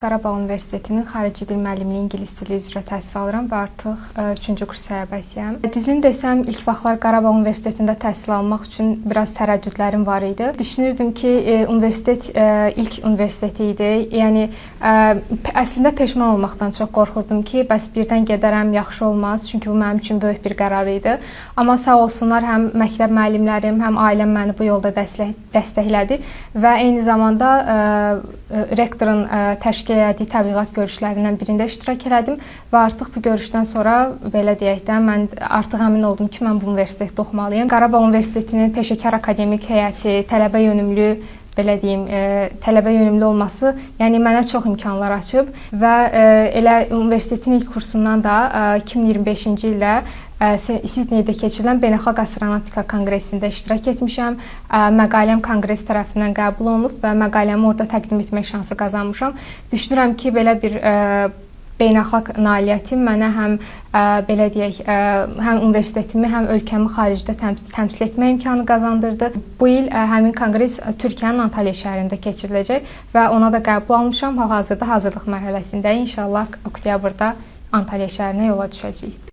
Qarabağ Universitetinin xarici dil müəllimliyi ingilis dili üzrə təhsil alıram və artıq 3-cü kurs tələbəsiyəm. Düzünü desəm, ilk vaxtlar Qarabağ Universitetində təhsil almaq üçün biraz tərəddüdlərim var idi. Düşünürdüm ki, universitet ilk universiteti idi. Yəni əslində peşman olmaqdan çox qorxurdum ki, bəs birdən gedərəm, yaxşı olmaz. Çünki bu mənim üçün böyük bir qərar idi. Amma sağ olsunlar, həm məktəb müəllimlərim, həm ailəm məni bu yolda dəstəklədi və eyni zamanda rektorun təşkil etdiyi təbliğat görüşlərindən birində iştirak elədim və artıq bu görüşdən sonra belə deyək də mən artıq əmin oldum ki, mən bu universitetdə oxumalıyam. Qarabağ Universitetinin peşəkar akademik heyəti, tələbə yönümlü belə deyim, tələbə yönümlü olması, yəni mənə çox imkanlar açıb və elə universitetin ilk kursundan da 2025-ci ildə Sidneydə keçirilən Beynəlxalq Astronavtika Konqresində iştirak etmişəm. Məqaləm konqres tərəfindən qəbul olunub və məqaləmi orada təqdim etmək şansı qazanmışam. Düşünürəm ki, belə bir beynəlxalq nailiyyətim mənə həm belə deyək, həm universitetimi, həm ölkəmi xaricdə təmsil etmə imkanı qazandırdı. Bu il həmin konqres Türkiyənin Antalya şəhərində keçiriləcək və ona da qəbul almışam. Hal-hazırda hazırlıq mərhələsindəyik. İnşallah oktyabrda Antalya şəhərinə yola düşəcəyik.